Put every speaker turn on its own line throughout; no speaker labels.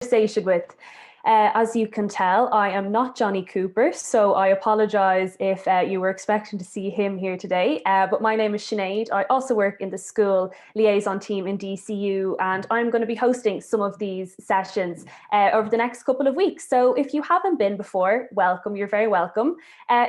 conversation with. As you can tell, I am not Johnny Cooper, so I apologise if you were expecting to see him here today. But my name is Sinead. I also work in the school liaison team in DCU, and I'm going to be hosting some of these sessions over the next couple of weeks. So if you haven't been before, welcome, you're very welcome.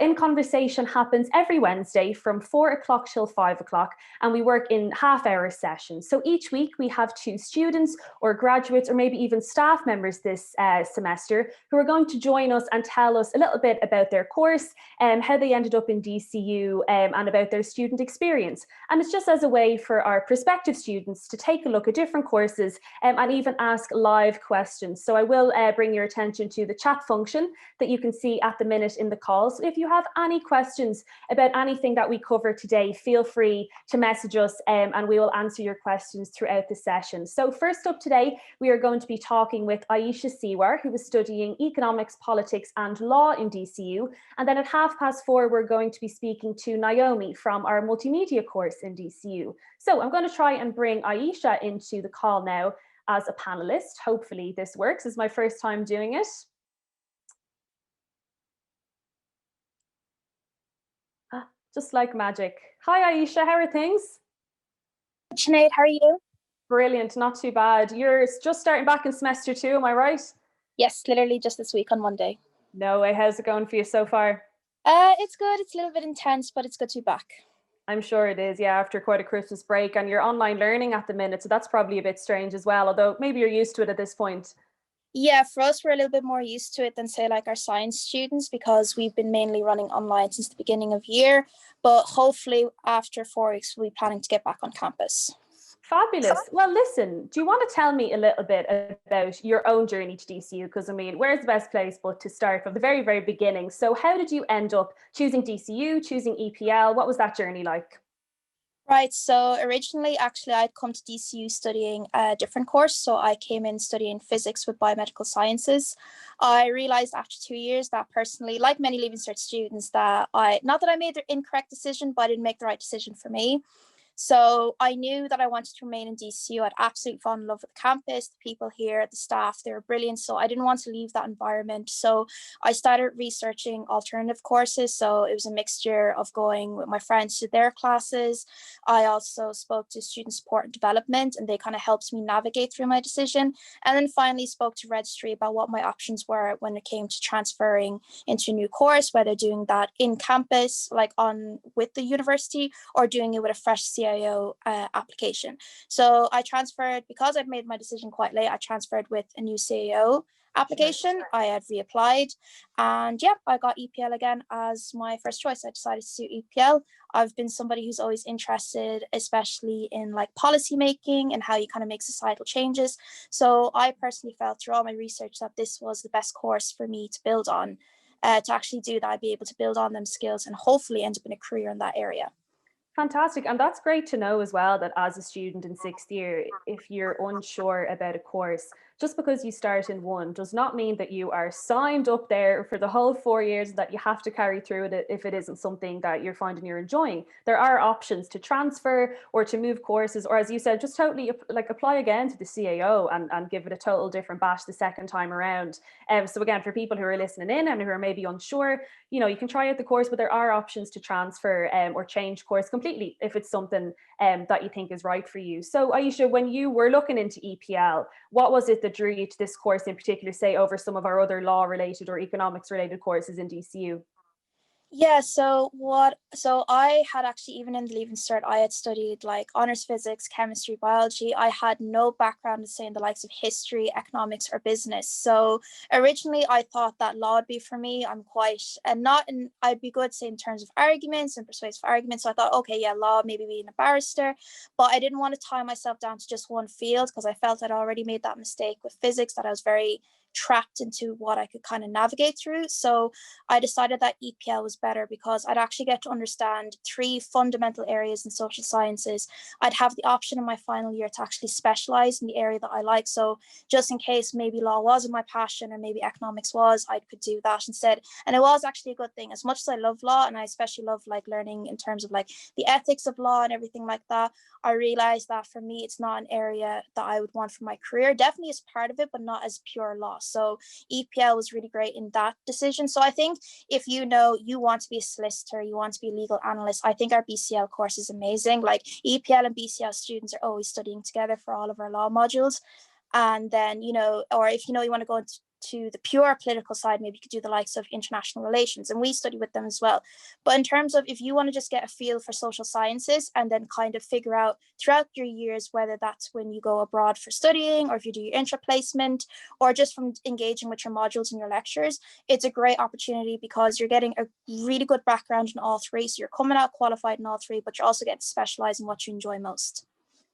In Conversation happens every Wednesday from 4 o'clock till 5 o'clock, and we work in half-hour sessions. So each week we have 2 students or graduates or maybe even staff members this semester who are going to join us and tell us a little bit about their course and how they ended up in DCU and about their student experience. And it's just as a way for our prospective students to take a look at different courses and even ask live questions. So I will bring your attention to the chat function that you can see at the minute in the call. So if you have any questions about anything that we cover today, feel free to message us and we will answer your questions throughout the session. So first up today, we are going to be talking with Aisha Siwar, who is studying economics, politics and law in DCU. And then at 4:30, we're going to be speaking to Naomi from our multimedia course in DCU. So I'm going to try and bring Aisha into the call now as a panelist. Hopefully this works. It's my first time doing it. Just like magic. Hi Aisha, how are things?
Sinead, how are you?
Brilliant, not too bad. You're just starting back in semester 2, am I right?
Yes, literally just this week on Monday.
No way, how's it going for you so far?
It's good, it's a little bit intense, but it's good to be back.
I'm sure it is, yeah, after quite a Christmas break, and you're online learning at the minute, so that's probably a bit strange as well, although maybe you're used to it at this point.
Yeah, for us, we're a little bit more used to it than, say, like our science students, because we've been mainly running online since the beginning of year, but hopefully after 4 weeks, we'll be planning to get back on campus.
Fabulous. Well, listen, do you want to tell me a little bit about your own journey to DCU? Because I mean, where's the best place but to start from the very, very beginning? So how did you end up choosing DCU, choosing EPL? What was that journey like?
Right, so originally, actually, I'd come to DCU studying a different course. So I came in studying physics with biomedical sciences. I realized after 2 years that personally, like many Leaving Cert students, that not that I made the incorrect decision, but I didn't make the right decision for me. So I knew that I wanted to remain in DCU. I'd absolutely fallen in love with the campus, the people here, the staff, they were brilliant. So I didn't want to leave that environment. So I started researching alternative courses. So it was a mixture of going with my friends to their classes. I also spoke to student support and development, and they kind of helped me navigate through my decision. And then finally spoke to registry about what my options were when it came to transferring into a new course, whether doing that in campus, like on with the university, or doing it with a fresh CIO application. So I transferred, because I'd made my decision quite late, I transferred with a new CIO application. I had reapplied, and yeah, I got EPL again as my first choice. I decided to do EPL. I've been somebody who's always interested, especially in like policy making and how you kind of make societal changes. So I personally felt through all my research that this was the best course for me to build on. To actually do that, I'd be able to build on them skills and hopefully end up in a career in that area.
Fantastic. And that's great to know as well, that as a student in 6th year, if you're unsure about a course, just because you start in one does not mean that you are signed up there for the whole 4 years, that you have to carry through it if it isn't something that you're finding you're enjoying. There are options to transfer or to move courses, or as you said, just totally like apply again to the CAO and give it a total different bash the second time around. So again, for people who are listening in and who are maybe unsure, you can try out the course, but there are options to transfer or change course completely if it's something that you think is right for you. So Aisha, when you were looking into EPL, what was it that drew you to this course in particular, say over some of our other law related or economics related courses in DCU?
Yeah, so I had actually, even in the Leaving Cert, I had studied like honors physics, chemistry, biology. I had no background, say, in the likes of history, economics, or business. So originally I thought that law would be for me. I'd be good, say, in terms of arguments and persuasive arguments. So I thought, okay, yeah, law, maybe being a barrister. But I didn't want to tie myself down to just one field, because I felt I'd already made that mistake with physics, that I was very trapped into what I could kind of navigate through. So I decided that EPL was better because I'd actually get to understand 3 fundamental areas in social sciences. I'd have the option in my final year to actually specialize in the area that I like. So just in case maybe law wasn't my passion or maybe economics was, I could do that instead. And it was actually a good thing. As much as I love law, and I especially love like learning in terms of like the ethics of law and everything like that, I realized that for me, it's not an area that I would want for my career. Definitely as part of it, but not as pure law. So EPL was really great in that decision. So I think if you know you want to be a solicitor, you want to be a legal analyst, I think our BCL course is amazing. Like EPL and BCL students are always studying together for all of our law modules. And then, you know, or if you know you want to go into the pure political side, maybe you could do the likes of international relations, and we study with them as well. But in terms of if you want to just get a feel for social sciences and then kind of figure out throughout your years, whether that's when you go abroad for studying or if you do your intra placement or just from engaging with your modules and your lectures, it's a great opportunity because you're getting a really good background in all 3. So you're coming out qualified in all 3, but you're also getting to specialize in what you enjoy most.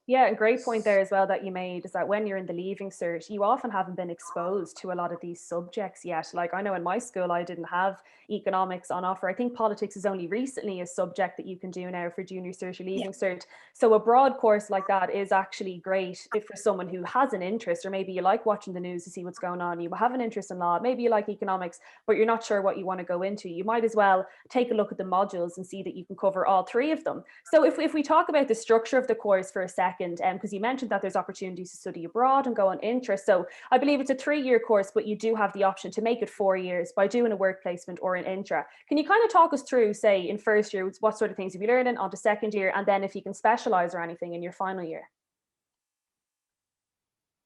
Yeah, a great point there as well that you made is that when you're in the leaving cert, you often haven't been exposed to a lot of these subjects yet. Like I know in my school, I didn't have economics on offer. I think politics is only recently a subject that you can do now for junior cert or leaving cert. So a broad course like that is actually great if for someone who has an interest, or maybe you like watching the news to see what's going on, you have an interest in law, maybe you like economics, but you're not sure what you want to go into. You might as well take a look at the modules and see that you can cover all 3 of them. So if we talk about the structure of the course for a second, because you mentioned that there's opportunities to study abroad and go on interest. So I believe it's a 3-year course, but you do have the option to make it 4 years by doing a work placement or an intra. Can you kind of talk us through, say, in first year, what sort of things you'll be learning on to second year, and then if you can specialize or anything in your final year?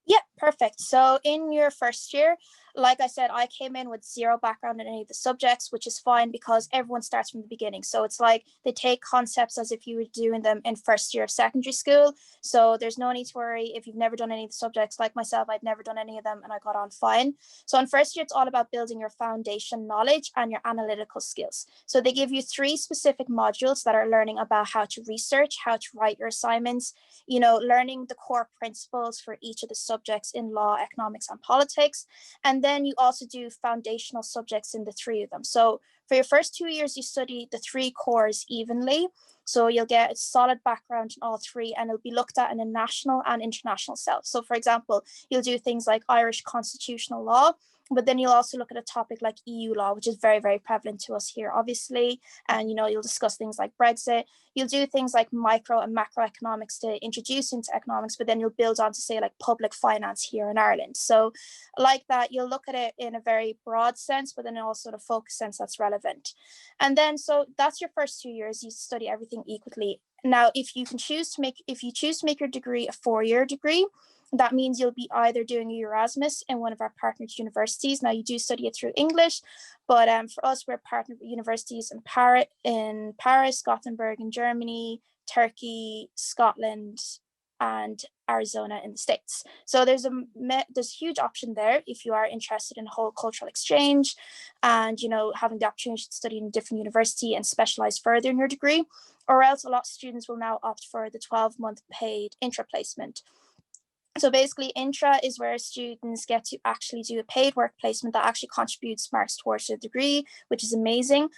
Yeah, perfect. So in your first year, like I said, I came in with 0 background in any of the subjects, which is fine because everyone starts from the beginning. So it's like they take concepts as if you were doing them in first year of secondary school. So there's no need to worry if you've never done any of the subjects. Like myself, I'd never done any of them and I got on fine. So in first year, it's all about building your foundation knowledge and your analytical skills. So they give you 3 specific modules that are learning about how to research, how to write your assignments, you know, learning the core principles for each of the subjects in law, economics, and politics. And then you also do foundational subjects in the 3 of them. So for your first 2 years, you study the 3 cores evenly. So you'll get a solid background in all 3, and it'll be looked at in a national and international self. So for example, you'll do things like Irish constitutional law, but then you'll also look at a topic like EU law, which is very, very prevalent to us here, obviously. And, you know, you'll discuss things like Brexit. You'll do things like micro and macroeconomics to introduce into economics, but then you'll build on to say like public finance here in Ireland. So like that, you'll look at it in a very broad sense, but then also the focus sense that's relevant. And then, so that's your first 2 years, you study everything equally. Now, if you choose to make your degree a 4-year degree, that means you'll be either doing a Erasmus in one of our partnered universities. Now, you do study it through English, but for us, we're partnered with universities in Paris, Gothenburg in Germany, Turkey, Scotland, and Arizona in the States. So there's a huge option there if you are interested in whole cultural exchange and, you know, having the opportunity to study in a different university and specialize further in your degree. Or else a lot of students will now opt for the 12-month paid intra placement. So basically, intra is where students get to actually do a paid work placement that actually contributes marks towards their degree, which is amazing.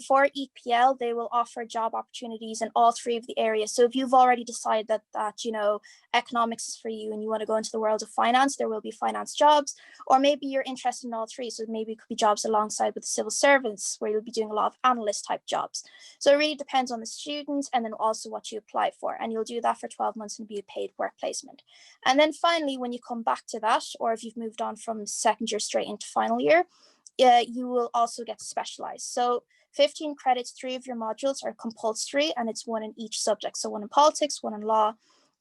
For EPL, they will offer job opportunities in all 3 of the areas. So if you've already decided that you know, economics is for you and you want to go into the world of finance, there will be finance jobs. Or maybe you're interested in all 3. So maybe it could be jobs alongside with the civil servants where you'll be doing a lot of analyst type jobs. So it really depends on the student and then also what you apply for. And you'll do that for 12 months and be a paid work placement. And then finally, when you come back to that, or if you've moved on from second year straight into final year, you will also get to specialize. So 15 credits, 3 of your modules are compulsory, and it's 1 in each subject. So 1 in politics, 1 in law,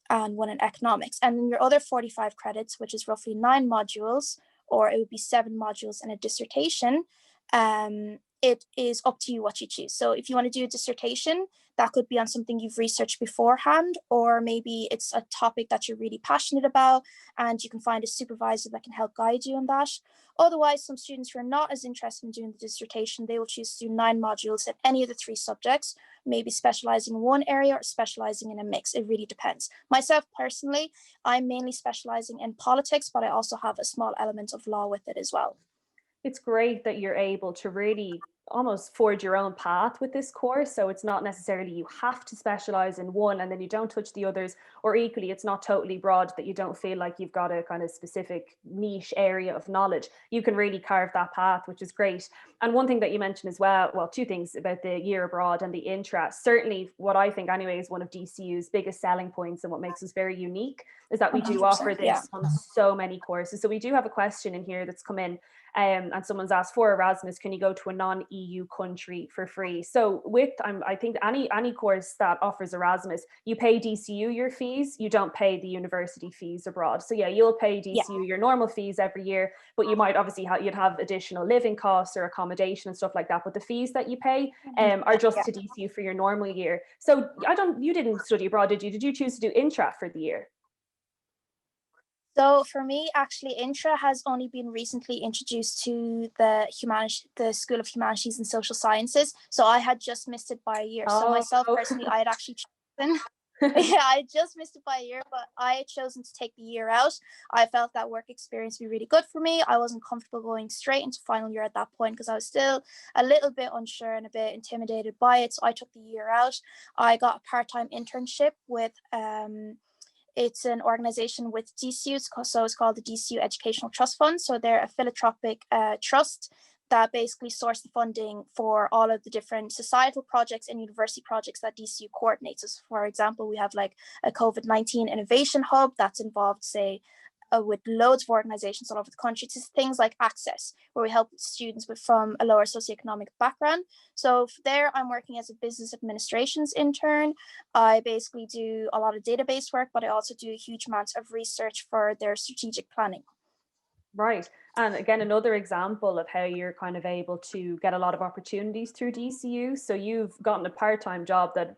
and 1 in economics. And then your other 45 credits, which is roughly 9 modules, or it would be 7 modules and a dissertation, it is up to you what you choose. So if you want to do a dissertation, that could be on something you've researched beforehand, or maybe it's a topic that you're really passionate about and you can find a supervisor that can help guide you on that. Otherwise, some students who are not as interested in doing the dissertation, they will choose to do 9 modules in any of the 3 subjects, maybe specializing in one area or specializing in a mix. It really depends. Myself personally, I'm mainly specializing in politics, but I also have a small element of law with it as well.
It's great that you're able to really almost forge your own path with this course. So it's not necessarily you have to specialize in one and then you don't touch the others, or equally, it's not totally broad that you don't feel like you've got a kind of specific niche area of knowledge. You can really carve that path, which is great. And one thing that you mentioned as well, two things about the year abroad and the intra. Certainly, what I think anyway is one of DCU's biggest selling points and what makes us very unique is that we do offer this on so many courses. So we do have a question in here that's come in. And someone's asked, for Erasmus, can you go to a non-EU country for free? So with, I think any course that offers Erasmus, you pay DCU your fees, you don't pay the university fees abroad. So yeah, you'll pay DCU your normal fees every year, but you might obviously you'd have additional living costs or accommodation and stuff like that. But the fees that you pay are just to DCU for your normal year. So you didn't study abroad, did you? Did you choose to do intra for the year?
So for me, actually, Intra has only been recently introduced to the School of Humanities and Social Sciences. So I had just missed it by a year. So myself personally, I had actually chosen. I just missed it by a year, but I had chosen to take the year out. I felt that work experience would be really good for me. I wasn't comfortable going straight into final year at that point because I was still a little bit unsure and a bit intimidated by it. So I took the year out. I got a part-time internship with it's an organization with DCU, so it's called the DCU Educational Trust Fund. So they're a philanthropic trust that basically source the funding for all of the different societal projects and university projects that DCU coordinates. So for example, we have like a COVID-19 innovation hub that's involved, say, with loads of organizations all over the country, to things like Access, where we help students from a lower socioeconomic background. So there I'm working as a business administrations intern. I basically do a lot of database work, but I also do a huge amount of research for their strategic planning.
Right. And again, another example of how you're kind of able to get a lot of opportunities through DCU. So you've gotten a part-time job that,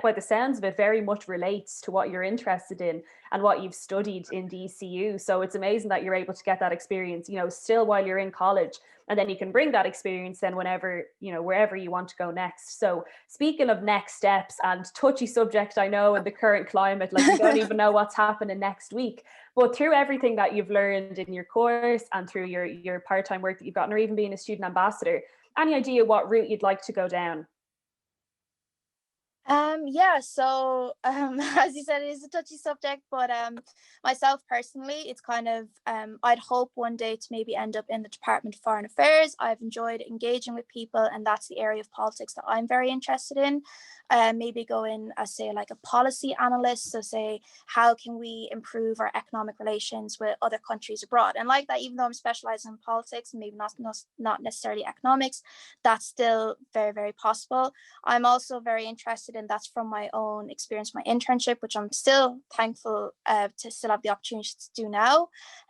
by the sounds of it, very much relates to what you're interested in and what you've studied in DCU. So it's amazing that you're able to get that experience, still while you're in college. And then you can bring that experience then whenever, wherever you want to go next. So speaking of next steps and touchy subject, I know in the current climate, like you don't even know what's happening next week. But through everything that you've learned in your course and through your part-time work that you've gotten, or even being a student ambassador, any idea what route you'd like to go down?
So as you said, it is a touchy subject, but myself personally, it's kind of I'd hope one day to maybe end up in the Department of Foreign Affairs. I've enjoyed engaging with people, and that's the area of politics that I'm very interested in. Maybe go in as, say, like a policy analyst, so say, how can we improve our economic relations with other countries abroad? And like that, even though I'm specializing in politics, maybe not necessarily economics, that's still very, very possible. I'm also very interested in, that's from my own experience, my internship, which I'm still thankful to still have the opportunity to do now.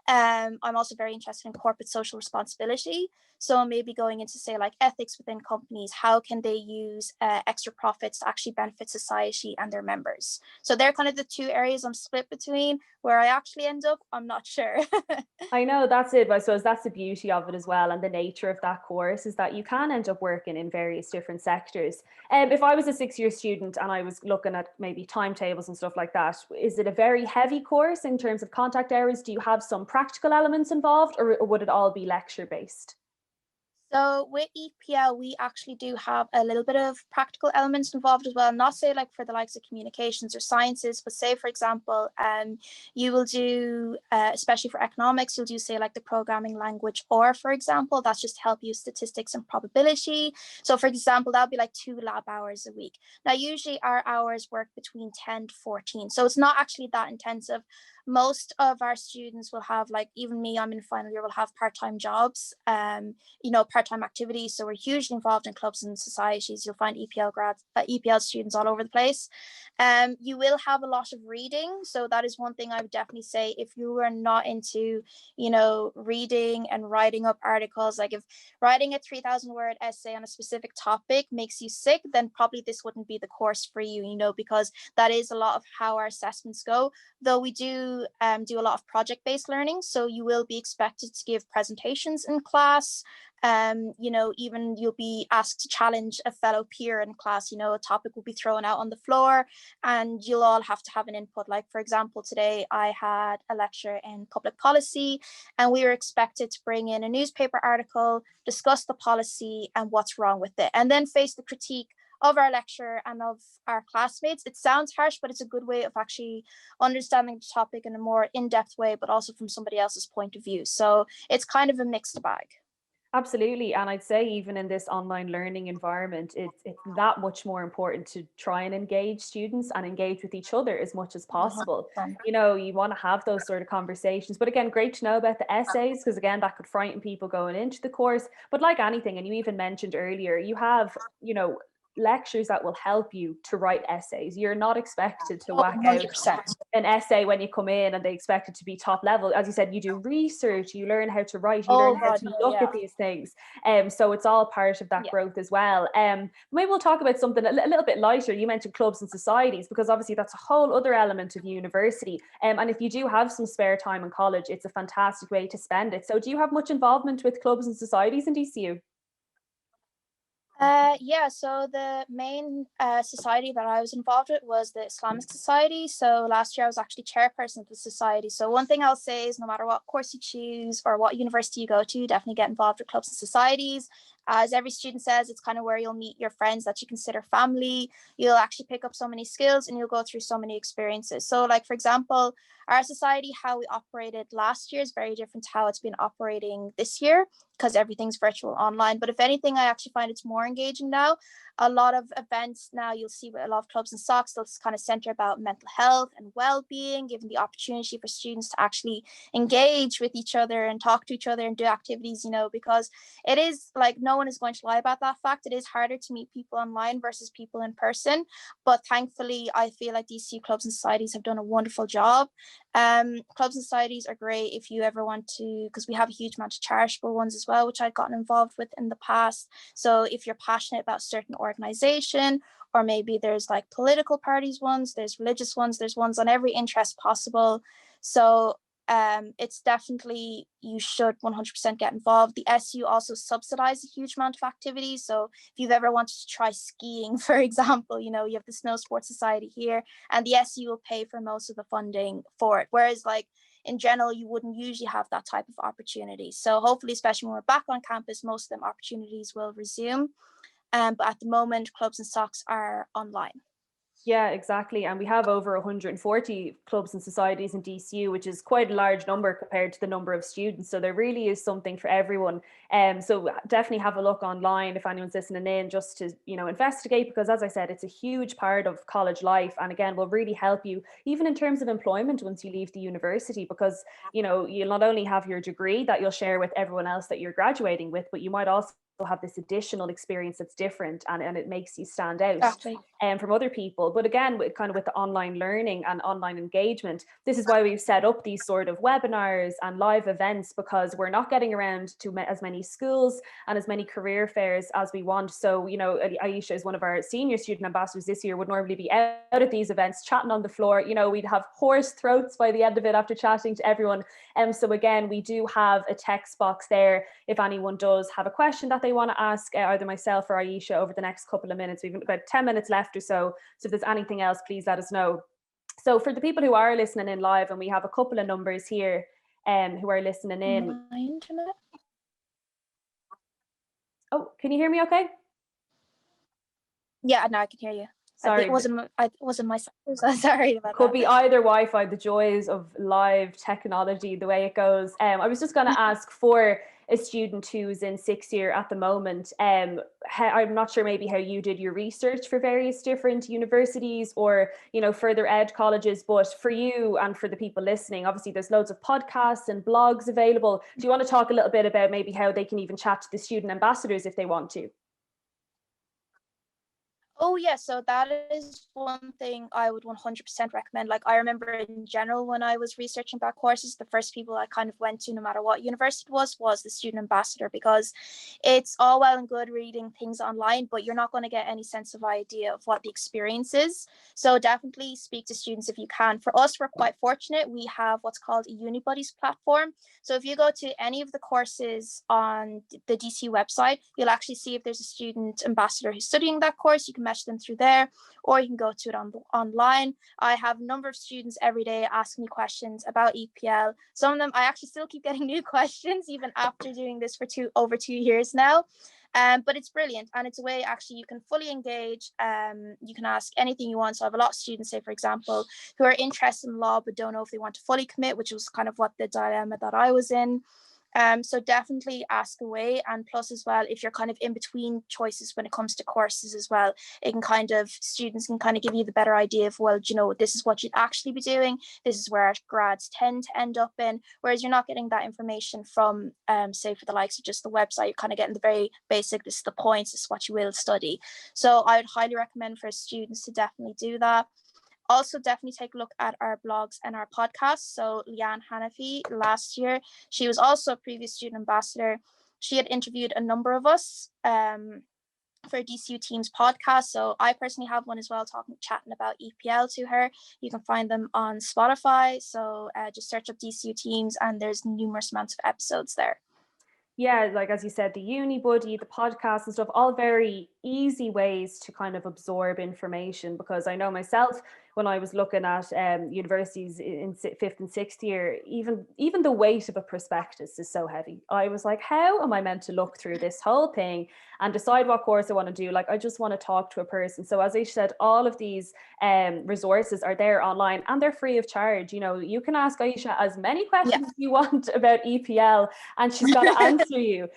I'm also very interested in corporate social responsibility. So maybe going into, say, like ethics within companies, how can they use extra profits to actually benefit society and their members? So they're kind of the two areas I'm split between. Where I actually end up, I'm not sure.
I know, that's it. I suppose that's the beauty of it as well. And the nature of that course is that you can end up working in various different sectors. If I was a 6-year student and I was looking at maybe timetables and stuff like that, is it a very heavy course in terms of contact hours? Do you have some practical elements involved, or would it all be lecture based?
So with EPL, we actually do have a little bit of practical elements involved as well. Not say like for the likes of communications or sciences, but say, for example, you will do, especially for economics, you'll do, say, like the programming language, or for example, that's just to help you statistics and probability. So for example, that'll be like 2 lab hours a week. Now, usually our hours work between 10 to 14. So it's not actually that intensive. Most of our students will have, like, even me, I'm in final year, will have part-time jobs, part-time activities. So we're hugely involved in clubs and societies. You'll find EPL students all over the place. You will have a lot of reading. So that is one thing I would definitely say. If you are not into, reading and writing up articles, like if writing a 3,000-word essay on a specific topic makes you sick, then probably this wouldn't be the course for you, because that is a lot of how our assessments go. Though we do do do a lot of project-based learning. So you will be expected to give presentations in class. You know, even you'll be asked to challenge a fellow peer in class. You know, a topic will be thrown out on the floor and you'll all have to have an input. Like, for example, today I had a lecture in public policy and we were expected to bring in a newspaper article, discuss the policy and what's wrong with it, and then face the critique of our lecturer and of our classmates. It sounds harsh, but it's a good way of actually understanding the topic in a more in-depth way, but also from somebody else's point of view. So it's kind of a mixed bag.
Absolutely. And I'd say even in this online learning environment, it's that much more important to try and engage students and engage with each other as much as possible. You know, you want to have those sort of conversations. But again, great to know about the essays, because again, that could frighten people going into the course. But like anything, and you even mentioned earlier, you have, you know, lectures that will help you to write essays. You're not expected to whack out
100%.
an essay when you come in and they expect it to be top level. As you said, you do research, you learn how to write, you learn how to look at these things. So it's all part of that growth as well. Maybe we'll talk about something a little bit lighter. You mentioned clubs and societies, because obviously that's a whole other element of university. And if you do have some spare time in college, it's a fantastic way to spend it. So do you have much involvement with clubs and societies in DCU?
Yeah, so the main society that I was involved with was the Islamic Society. So last year I was actually chairperson of the society. So one thing I'll say is no matter what course you choose or what university you go to, definitely get involved with clubs and societies. As every student says, it's kind of where you'll meet your friends that you consider family. You'll actually pick up so many skills and you'll go through so many experiences. So like, for example, our society, how we operated last year is very different to how it's been operating this year, because everything's virtual online. But if anything, I actually find it's more engaging now. A lot of events now you'll see with a lot of clubs and SOCs, they'll kind of center about mental health and well-being, giving the opportunity for students to actually engage with each other and talk to each other and do activities, you know, because it is like, no one is going to lie about that fact. It is harder to meet people online versus people in person. But thankfully, I feel like DCU clubs and societies have done a wonderful job. Clubs and societies are great if you ever want to, because we have a huge amount of charitable ones as well, which I've gotten involved with in the past. So if you're passionate about certain organization, or maybe there's like political parties ones, there's religious ones, there's ones on every interest possible. So it's definitely, you should 100% get involved. The SU also subsidize a huge amount of activities. So if you've ever wanted to try skiing, for example, you know, you have the Snow Sports Society here, and the SU will pay for most of the funding for it. Whereas like in general, you wouldn't usually have that type of opportunity. So hopefully, especially when we're back on campus, most of them opportunities will resume. But at the moment, clubs and SOCs are online.
Yeah, exactly. And we have over 140 clubs and societies in DCU, which is quite a large number compared to the number of students. So there really is something for everyone. So definitely have a look online if anyone's listening in, just to, you know, investigate, because as I said, it's a huge part of college life. And again, will really help you even in terms of employment once you leave the university, because, you know, you'll not only have your degree that you'll share with everyone else that you're graduating with, but you might also have this additional experience that's different, and it makes you stand out.
Exactly.
From other people. But again, with the online learning and online engagement, this is why we've set up these sort of webinars and live events, because we're not getting around to as many schools and as many career fairs as we want. So, you know, Aisha is one of our senior student ambassadors this year, would normally be out at these events chatting on the floor. You know, we'd have hoarse throats by the end of it after chatting to everyone. So again, we do have a text box there if anyone does have a question that they want to ask either myself or Aisha over the next couple of minutes. We've about 10 minutes left or so. So if there's anything else, please let us know. So for the people who are listening in live, and we have a couple of numbers here who are listening in.
My internet.
Oh, can you hear me okay?
Yeah, now I can hear you.
Sorry,
it wasn't my side. Sorry about that.
Could be either Wi-Fi, the joys of live technology, the way it goes. I was just going to ask for a student who's in 6th year at the moment. I'm not sure maybe how you did your research for various different universities or, you know, further ed colleges, but for you and for the people listening, obviously there's loads of podcasts and blogs available. Do you want to talk a little bit about maybe how they can even chat to the student ambassadors if they want to?
Oh yeah, so that is one thing I would 100% recommend. Like I remember in general when I was researching about courses, the first people I kind of went to, no matter what university it was the student ambassador, because it's all well and good reading things online, but you're not going to get any sense of idea of what the experience is. So definitely speak to students if you can. For us, we're quite fortunate. We have what's called a UniBuddies platform. So if you go to any of the courses on the DCU website, you'll actually see if there's a student ambassador who's studying that course. You can message them through there, or you can go to it online. I have a number of students every day asking me questions about EPL. Some of them, I actually still keep getting new questions even after doing this for over 2 years now. But it's brilliant, and it's a way actually you can fully engage. You can ask anything you want. So I have a lot of students, say for example, who are interested in law but don't know if they want to fully commit, which was kind of what the dilemma that I was in. So definitely ask away. And plus as well, if you're kind of in between choices when it comes to courses as well, it can kind of, students can kind of give you the better idea of, well, you know, this is what you'd actually be doing. This is where grads tend to end up in, whereas you're not getting that information from, say for the likes of just the website, you're kind of getting the very basic, this is the points, this is what you will study. So I would highly recommend for students to definitely do that. Also, definitely take a look at our blogs and our podcasts. So Leanne Hanafi, last year, she was also a previous student ambassador. She had interviewed a number of us for DCU Teams podcast. So I personally have one as well, chatting about EPL to her. You can find them on Spotify. So just search up DCU Teams, and there's numerous amounts of episodes there.
Yeah, like as you said, the UniBuddy, the podcast and stuff, all very easy ways to kind of absorb information, because I know myself when I was looking at universities in fifth and sixth year, even the weight of a prospectus is so heavy. I was like, how am I meant to look through this whole thing and decide what course I want to do? Like, I just want to talk to a person. So as I said, all of these resources are there online, and they're free of charge. You know, you can ask Aisha as many questions as you want about EPL, and she's got to answer you.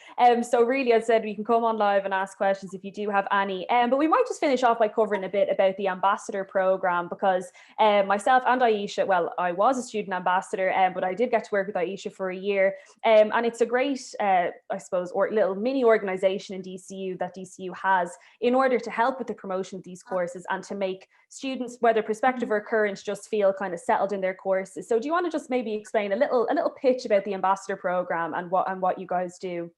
So really, as I said, we can come on live and ask questions if you do have any. But we might just finish off by covering a bit about the ambassador program, because myself and Aisha, well, I was a student ambassador, but I did get to work with Aisha for a year. And it's a great, I suppose, or little mini organization in DCU that DCU has in order to help with the promotion of these courses and to make students, whether prospective or current, just feel kind of settled in their courses. So do you want to just maybe explain a little pitch about the ambassador program and what you guys do?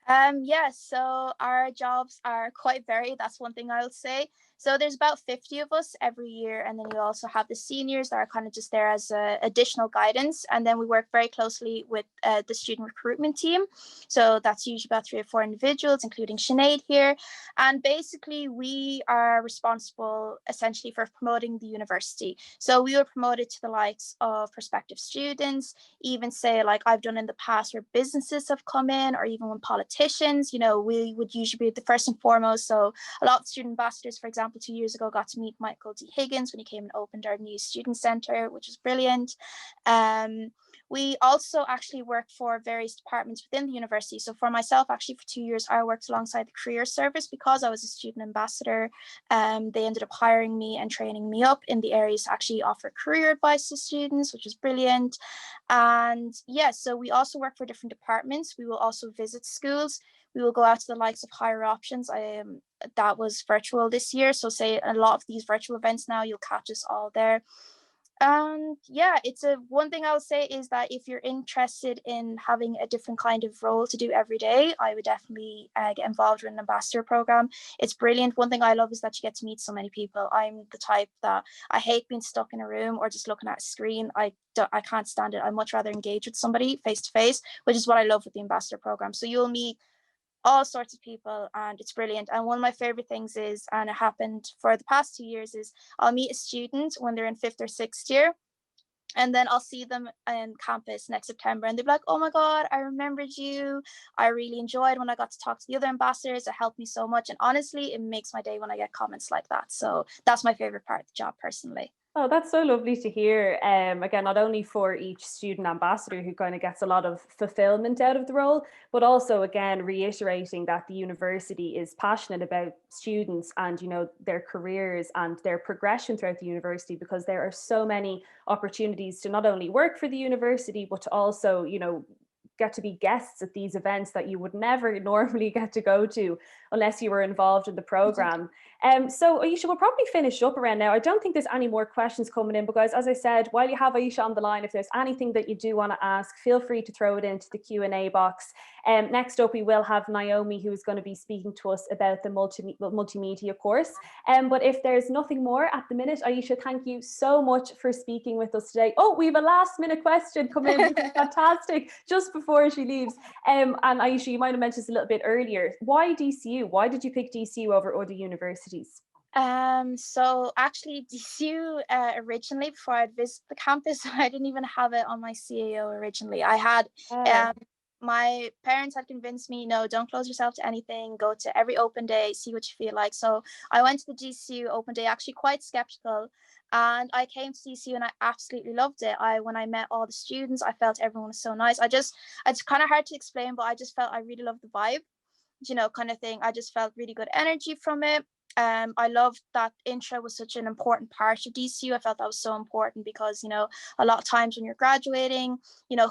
Yeah, so our jobs are quite varied. That's one thing I would say. So there's about 50 of us every year, and then you also have the seniors that are kind of just there as additional guidance. And then we work very closely with the student recruitment team. So that's usually about 3 or 4 individuals, including Sinead here. And basically, we are responsible essentially for promoting the university. So we were promoted to the likes of prospective students, even say like I've done in the past where businesses have come in, or even when politicians, you know, we would usually be the first and foremost. So a lot of student ambassadors, for example, 2 years ago, got to meet Michael D. Higgins when he came and opened our new student center, which was brilliant. We also actually work for various departments within the university. So for myself, actually for 2 years, I worked alongside the career service because I was a student ambassador. They ended up hiring me and training me up in the areas to actually offer career advice to students, which was brilliant. And yeah, so we also work for different departments. We will also visit schools. We will go out to the likes of higher options. That was virtual this year. So say a lot of these virtual events now, you'll catch us all there. And yeah, it's a one thing I would say is that if you're interested in having a different kind of role to do every day, I would definitely get involved in an ambassador program. It's brilliant. One thing I love is that you get to meet so many people. I'm the type that I hate being stuck in a room or just looking at a screen. I can't stand it. I much rather engage with somebody face to face, which is what I love with the ambassador program. So you'll meet all sorts of people, and it's brilliant. And one of my favorite things is, and it happened for the past 2 years, is I'll meet a student when they're in 5th or 6th year, and then I'll see them in campus next September, and they'll be like, oh my God, I remembered you. I really enjoyed when I got to talk to the other ambassadors. It helped me so much. And honestly, it makes my day when I get comments like that. So that's my favorite part of the job personally.
Oh, that's so lovely to hear. Again, not only for each student ambassador who kind of gets a lot of fulfillment out of the role, but also again reiterating that the university is passionate about students and, you know, their careers and their progression throughout the university, because there are so many opportunities to not only work for the university, but to also, you know, get to be guests at these events that you would never normally get to go to unless you were involved in the program. So Aisha, we'll probably finish up around now. I don't think there's any more questions coming in, because as I said, while you have Aisha on the line, if there's anything that you do want to ask, feel free to throw it into the Q&A box. Next up, we will have Naomi, who is going to be speaking to us about the multimedia course. But if there's nothing more at the minute, Aisha, thank you so much for speaking with us today. Oh, we have a last minute question come in, which is fantastic, just before she leaves. And Aisha, you might have mentioned this a little bit earlier. Why DCU? Why did you pick DCU over other universities?
So actually DCU originally, before I'd visit the campus, I didn't even have it on my CAO originally. I had my parents had convinced me, no, don't close yourself to anything, go to every open day, see what you feel like. So I went to the DCU open day, actually quite skeptical, and I came to DCU and I absolutely loved it. When I met all the students, I felt everyone was so nice. It's kind of hard to explain, but I just felt I really loved the vibe, kind of thing. I just felt really good energy from it. I loved that intro was such an important part of DCU. I felt that was so important because, a lot of times when you're graduating,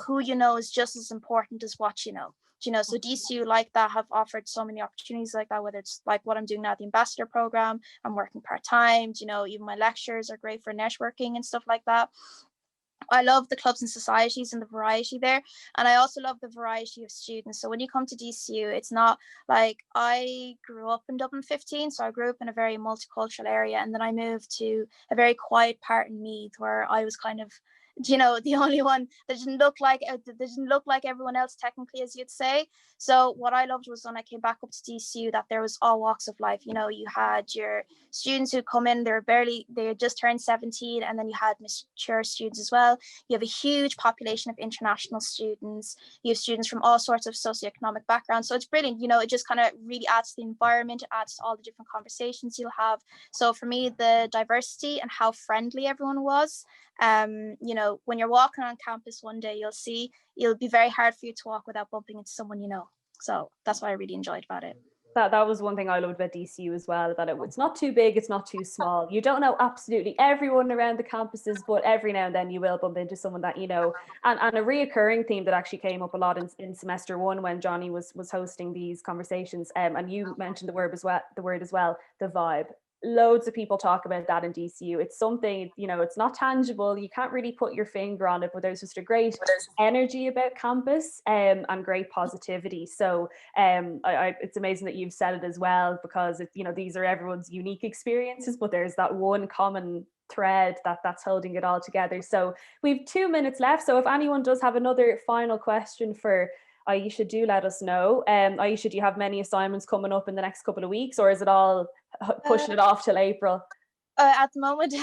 who you know is just as important as what you know. So DCU like that have offered so many opportunities like that, whether it's like what I'm doing now, the ambassador program, I'm working part-time, even my lectures are great for networking and stuff like that. I love the clubs and societies and the variety there. And I also love the variety of students. So when you come to DCU, it's not like I grew up in Dublin 15. So I grew up in a very multicultural area. And then I moved to a very quiet part in Meath where I was kind of, the only one that didn't look like everyone else technically, as you'd say. So what I loved was when I came back up to DCU that there was all walks of life. You had your students who come in, they had just turned 17, and then you had mature students as well. You have a huge population of international students. You have students from all sorts of socioeconomic backgrounds. So it's brilliant. It just kind of really adds to the environment. It adds to all the different conversations you'll have. So for me, the diversity and how friendly everyone was, when you're walking on campus one day, it'll be very hard for you to walk without bumping into someone you know. So that's what I really enjoyed about it.
That was one thing I loved about DCU as well, that it's not too big, it's not too small. You don't know absolutely everyone around the campuses, but every now and then you will bump into someone that you know. And a reoccurring theme that actually came up a lot in semester one when Johnny was hosting these conversations, and you mentioned the word as well, the vibe. Loads of people talk about that in DCU. It's something, it's not tangible. You can't really put your finger on it, but there's just a great energy about campus and great positivity. So it's amazing that you've said it as well, because these are everyone's unique experiences, but there's that one common thread that's holding it all together. So we've 2 minutes left. So if anyone does have another final question for Aisha, do let us know. Aisha, do you have many assignments coming up in the next couple of weeks, or is it all pushing it off till April?
At the moment,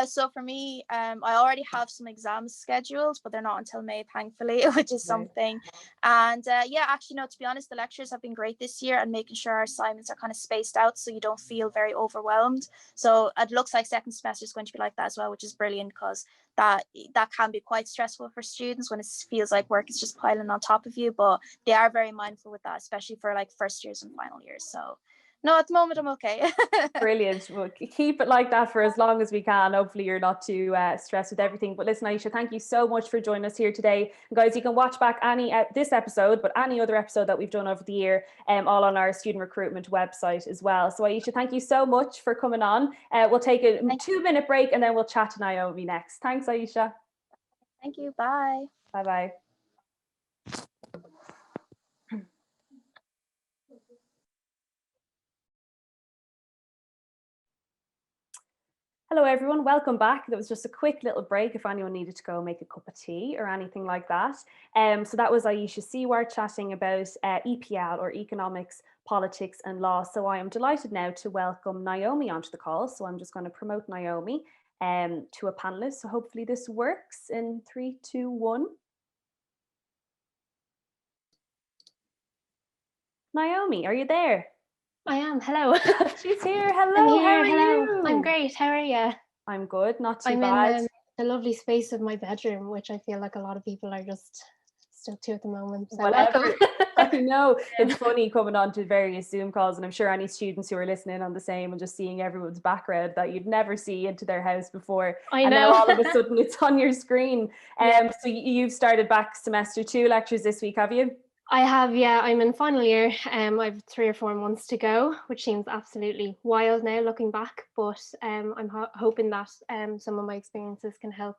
so for me, I already have some exams scheduled, but they're not until May, thankfully, which is something. And actually, no, to be honest, the lectures have been great this year, and making sure our assignments are kind of spaced out so you don't feel very overwhelmed. So it looks like second semester is going to be like that as well, which is brilliant, because that can be quite stressful for students when it feels like work is just piling on top of you. But they are very mindful with that, especially for like first years and final years. So no, at the moment I'm okay.
Brilliant. We'll keep it like that for as long as we can. Hopefully you're not too stressed with everything. But listen, Aisha, thank you so much for joining us here today. And guys, you can watch back this episode, but any other episode that we've done over the year, all on our student recruitment website as well. So Aisha, thank you so much for coming on. We'll take a 2-minute break and then we'll chat to Naomi next. Thanks, Aisha.
Thank you. Bye.
Bye-bye. Hello everyone, welcome back. That was just a quick little break if anyone needed to go make a cup of tea or anything like that. So that was Aisha Seward chatting about EPL, or Economics, Politics and Law. So I am delighted now to welcome Naomi onto the call. So I'm just going to promote Naomi to a panelist. So hopefully this works in 3, 2, 1. Naomi, are you there?
I am. Hello.
She's here. Hello.
I'm here.
How are
Hello.
you?
I'm great. How are you?
I'm good. Not too
I'm
bad.
in the lovely space of my bedroom, which I feel like a lot of people are just stuck to at the moment. So
Whatever.
welcome.
I know it's funny coming on to various Zoom calls, and I'm sure any students who are listening on the same and just seeing everyone's background that you'd never see into their house before.
I
And
know.
now all of a sudden it's on your screen.
Yeah.
So you've started back semester 2 lectures this week, have you?
I have, yeah. I'm in final year. I have 3 or 4 months to go, which seems absolutely wild now looking back. But I'm hoping that some of my experiences can help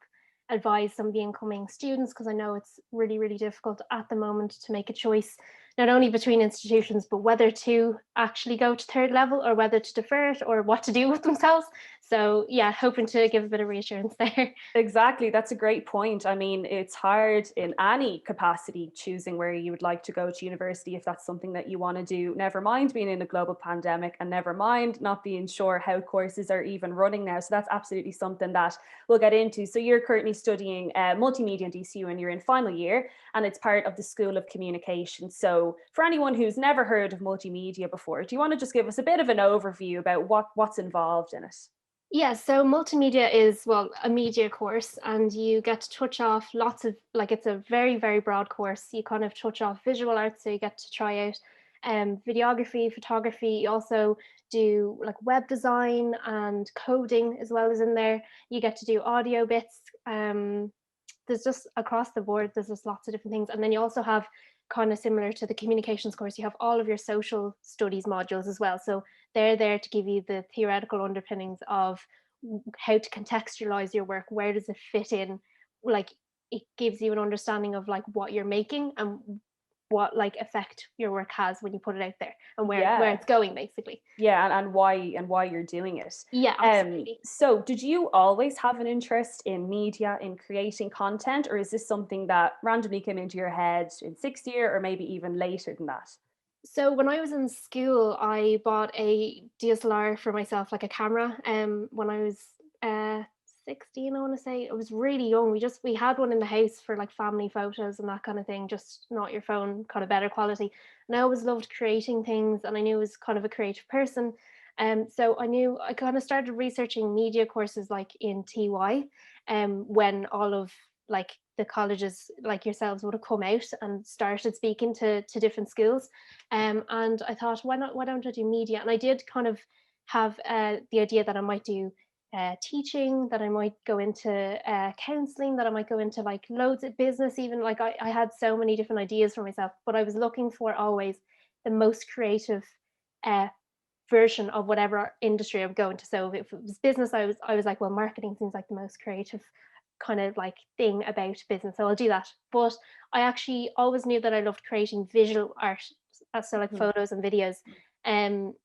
advise some of the incoming students, because I know it's really, really difficult at the moment to make a choice, not only between institutions, but whether to actually go to third level or whether to defer it or what to do with themselves. So yeah, hoping to give a bit of reassurance there.
Exactly. That's a great point. I mean, it's hard in any capacity choosing where you would like to go to university if that's something that you want to do. Never mind being in a global pandemic, and never mind not being sure how courses are even running now. So that's absolutely something that we'll get into. So you're currently studying multimedia in DCU and you're in final year, and it's part of the School of Communication. So for anyone who's never heard of multimedia before, do you want to just give us a bit of an overview about what's involved in it?
Yeah, so multimedia is, well, a media course, and you get to touch off lots of, like, it's a very, very broad course. You kind of touch off visual arts, so you get to try out videography, photography. You also do like web design and coding as well as in there. You get to do audio bits. There's just across the board, there's just lots of different things. And then you also have, kind of similar to the communications course, you have all of your social studies modules as well. So they're there to give you the theoretical underpinnings of how to contextualize your work. Where does it fit in? Like, it gives you an understanding of like what you're making and what like effect your work has when you put it out there, and where it's going, basically.
Yeah, and why you're doing it.
Yeah, absolutely.
So did you always have an interest in media, in creating content, or is this something that randomly came into your head in sixth year or maybe even later than that?
So when I was in school, I bought a DSLR for myself, like a camera. When I was 16, I want to say. I was really young. We had one in the house for like family photos and that kind of thing, just not your phone, kind of better quality. And I always loved creating things, and I knew I was kind of a creative person. So I kind of started researching media courses like in TY, when all of like the colleges like yourselves would have come out and started speaking to different schools. And I thought, why don't I do media? And I did kind of have the idea that I might do teaching, that I might go into counseling, that I might go into like loads of business, even. Like, I had so many different ideas for myself, but I was looking for always the most creative uh, version of whatever industry I'm going to. So if it was business, I was like, well, marketing seems like the most creative kind of like thing about business, so I'll do that. But I actually always knew that I loved creating visual art, so like photos and videos. And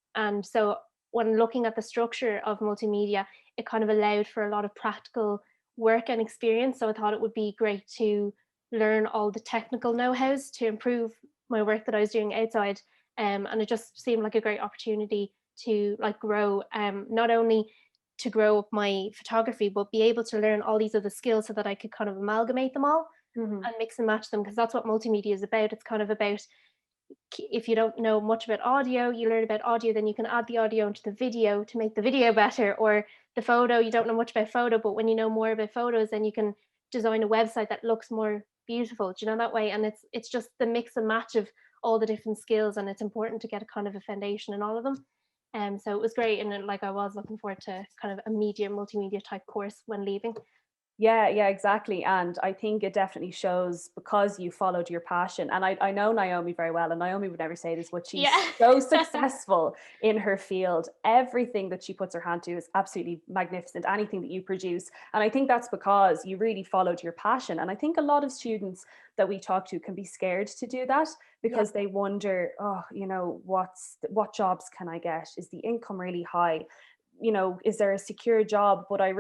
so when looking at the structure of multimedia, it kind of allowed for a lot of practical work and experience. So I thought it would be great to learn all the technical know-hows to improve my work that I was doing outside. And it just seemed like a great opportunity to like grow, not only to grow up my photography, but be able to learn all these other skills so that I could kind of amalgamate them all and mix and match them, because that's what multimedia is about. It's kind of about, if you don't know much about audio, you learn about audio, then you can add the audio into the video to make the video better. Or the photo, you don't know much about photo, but when you know more about photos, then you can design a website that looks more beautiful, do you know, that way. And it's just the mix and match of all the different skills, and it's important to get a kind of a foundation in all of them. So it was great, and like I was looking forward to kind of a media multimedia type course when leaving.
Yeah, exactly. And I think it definitely shows because you followed your passion. And I know Naomi very well, and Naomi would never say this, but she's
Yeah.
so successful in her field. Everything that she puts her hand to is absolutely magnificent, anything that you produce. And I think that's because you really followed your passion. And I think a lot of students that we talk to can be scared to do that because they wonder, oh, what jobs can I get? Is the income really high? Is there a secure job? But I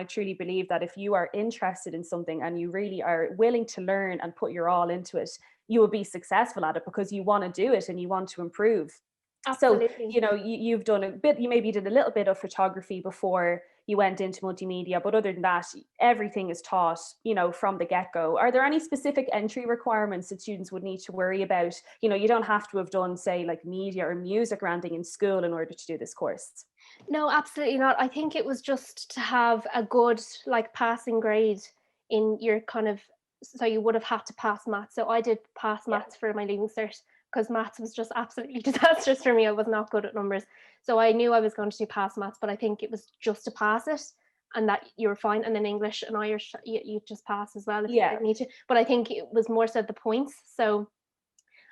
truly believe that if you are interested in something and you really are willing to learn and put your all into it, you will be successful at it because you want to do it and you want to improve. So,
Absolutely.
you've done a bit, you maybe did a little bit of photography before you went into multimedia, but other than that, everything is taught, from the get-go. Are there any specific entry requirements that students would need to worry about? You don't have to have done, say, like media or music or anything in school in order to do this course.
No, absolutely not. I think it was just to have a good like passing grade in your kind of so you would have had to pass maths. So I did pass maths for my leaving cert, because maths was just absolutely disastrous for me. I was not good at numbers. So I knew I was going to do pass maths, but I think it was just to pass it, and that you were fine. And then English and Irish, you just pass as well if you didn't need to. But I think it was more so the points. So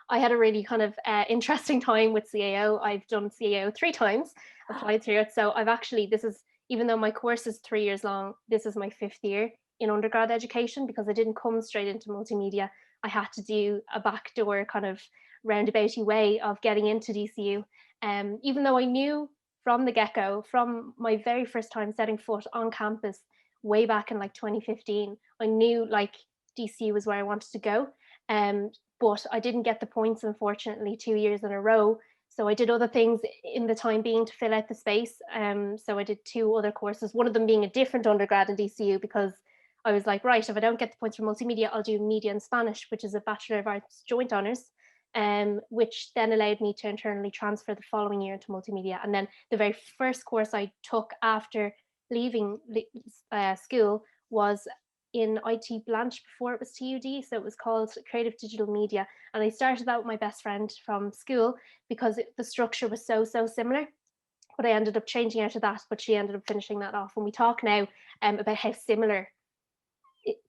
I had a really kind of interesting time with CAO. I've done CAO 3 times, applied through it. So I've actually, even though my course is 3 years long, this is my 5th year in undergrad education, because I didn't come straight into multimedia. I had to do a backdoor kind of roundabouty way of getting into DCU. Even though I knew from the get-go, from my very first time setting foot on campus way back in like 2015, I knew like DCU was where I wanted to go. But I didn't get the points, unfortunately, 2 years in a row. So I did other things in the time being to fill out the space. So I did 2 other courses, one of them being a different undergrad in DCU, because I was like, right, if I don't get the points for multimedia, I'll do media and Spanish, which is a Bachelor of Arts joint honours, which then allowed me to internally transfer the following year into multimedia. And then the very first course I took after leaving school was in IT Blanche before it was TUD. So it was called Creative Digital Media. And I started that with my best friend from school, because the structure was so similar. But I ended up changing out of that, but she ended up finishing that off. And we talk now about how similar,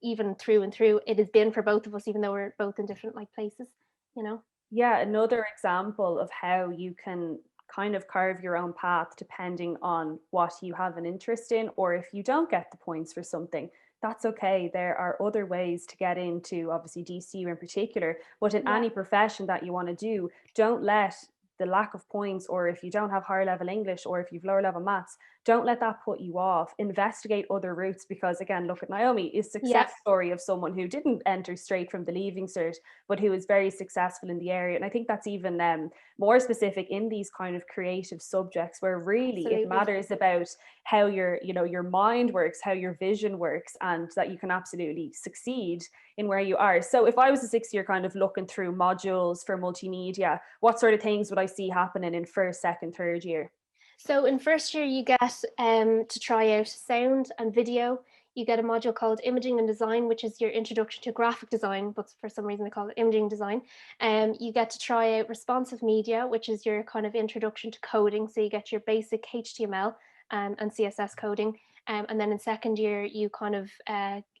even through and through, it has been for both of us, even though we're both in different like places, you know?
Yeah, another example of how you can kind of carve your own path depending on what you have an interest in, or if you don't get the points for something, that's okay. There are other ways to get into, obviously DCU in particular, but in any profession that you want to do, don't let the lack of points, or if you don't have higher level English, or if you've lower level maths, don't let that put you off. Investigate other routes, because again, look at Naomi, is success story of someone who didn't enter straight from the leaving cert, but who is very successful in the area. And I think that's even more specific in these kind of creative subjects, where really it matters about how your mind works, how your vision works, and that you can absolutely succeed in where you are. So if I was a 6th year kind of looking through modules for multimedia, what sort of things would I see happening in 1st, 2nd, 3rd year?
So in 1st year, you get to try out sound and video. You get a module called Imaging and Design, which is your introduction to graphic design, but for some reason they call it imaging design. You get to try out responsive media, which is your kind of introduction to coding. So you get your basic HTML and CSS coding. And then in 2nd year, you kind of,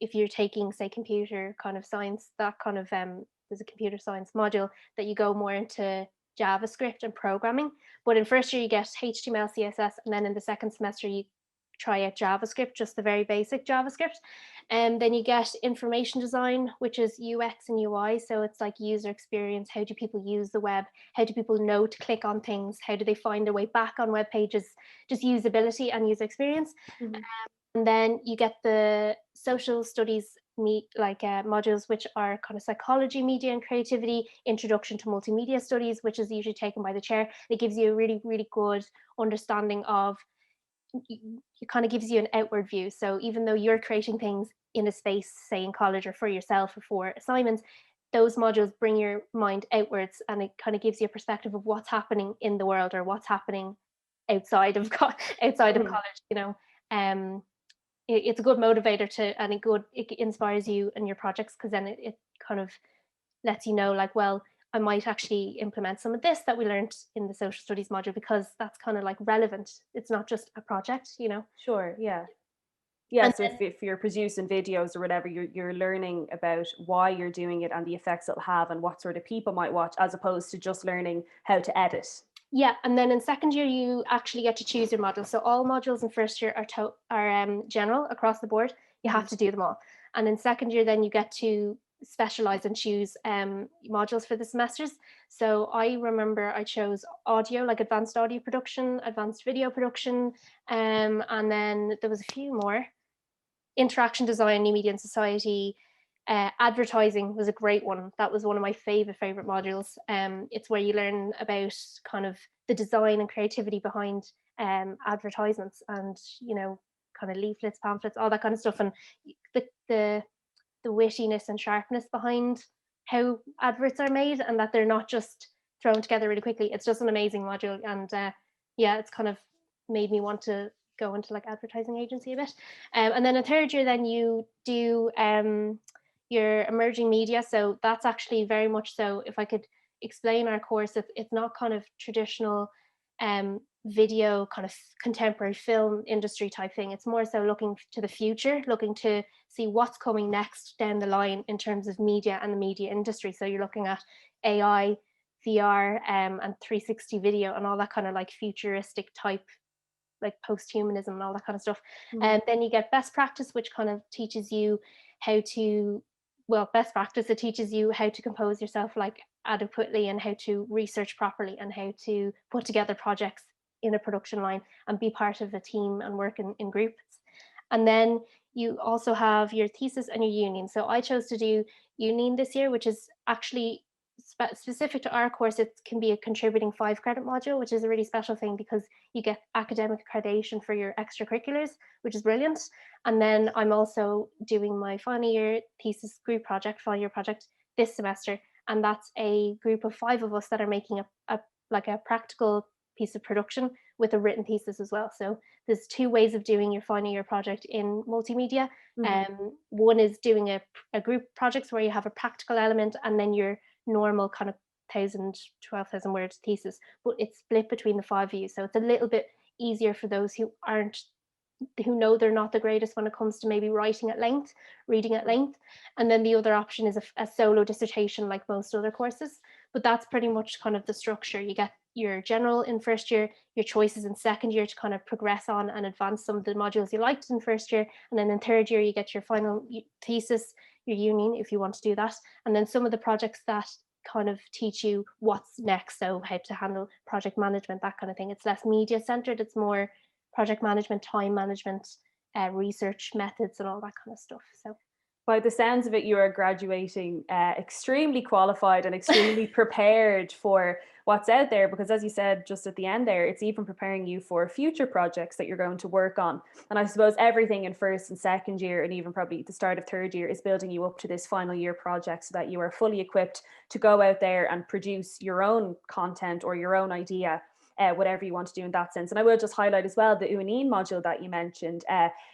if you're taking, say, computer kind of science, that kind of, there's a computer science module that you go more into JavaScript and programming. But in 1st year, you get HTML, CSS, and then in the 2nd semester, you try out JavaScript, just the very basic JavaScript. And then you get information design, which is UX and UI. So it's like user experience. How do people use the web? How do people know to click on things? How do they find their way back on web pages? Just usability and user experience. And then you get the social studies modules, which are kind of psychology, media and creativity, introduction to multimedia studies, which is usually taken by the chair. It gives you a really, really good understanding of, it kind of gives you an outward view. So even though you're creating things in a space, say in college or for yourself or for assignments, those modules bring your mind outwards, and it kind of gives you a perspective of what's happening in the world, or what's happening outside of college, you know. It's a good motivator and it inspires you and your projects, because then it kind of lets you know, like, well, I might actually implement some of this that we learned in the social studies module, because that's kind of like relevant. It's not just a project, you know.
Sure, yeah. Yeah, so if you're producing videos or whatever, you're learning about why you're doing it and the effects it'll have and what sort of people might watch, as opposed to just learning how to edit.
Yeah, and then in 2nd year, you actually get to choose your module. So all modules in 1st year are general across the board. You have to do them all. And in 2nd year, then you get to specialize and choose modules for the semesters. So I remember I chose audio, like advanced audio production, advanced video production, and then there was a few more. Interaction design, new media and society. Advertising was a great one. That was one of my favorite modules. It's where you learn about kind of the design and creativity behind advertisements, and, you know, kind of leaflets, pamphlets, all that kind of stuff, and the wittiness and sharpness behind how adverts are made, and that they're not just thrown together really quickly. It's just an amazing module, and yeah, it's kind of made me want to go into like advertising agency a bit. And then in 3rd year, then you do your emerging media. So that's actually very much so, if I could explain our course, it's not kind of traditional video kind of contemporary film industry type thing. It's more so looking to the future, looking to see what's coming next down the line in terms of media and the media industry. So you're looking at AI, VR, and 360 video and all that kind of like futuristic type, like post-humanism and all that kind of stuff. And then you get best practice, which kind of teaches you how to, well, best practice, it teaches you how to compose yourself like adequately and how to research properly and how to put together projects in a production line and be part of a team and work in groups. And then you also have your thesis and your union. So I chose to do union this year, which is actually specific to our course. It can be a contributing 5-credit module, which is a really special thing because you get academic accreditation for your extracurriculars, which is brilliant. And then I'm also doing my final year thesis group project, final year project this semester. And that's a group of 5 of us that are making a practical piece of production with a written thesis as well. So there's 2 ways of doing your final year project in multimedia. One is doing a group project where you have a practical element and then your normal kind of 12,000 word thesis, but it's split between the 5 of you. So it's a little bit easier for those who know they're not the greatest when it comes to maybe writing at length, reading at length. And then the other option is a solo dissertation like most other courses. But that's pretty much kind of the structure. You get your general in first year, your choices in second year to kind of progress on and advance some of the modules you liked in first year. And then in third year, you get your final thesis, your union, if you want to do that. And then some of the projects that kind of teach you what's next. So how to handle project management, that kind of thing. It's less media centered. It's more project management, time management, research methods and all that kind of stuff. So
by the sounds of it, you are graduating extremely qualified and extremely prepared for what's out there, because as you said just at the end there, it's even preparing you for future projects that you're going to work on. And I suppose everything in first and second year and even probably the start of third year is building you up to this final year project so that you are fully equipped to go out there and produce your own content or your own idea. Whatever you want to do in that sense. And I will just highlight as well the UNE module that you mentioned.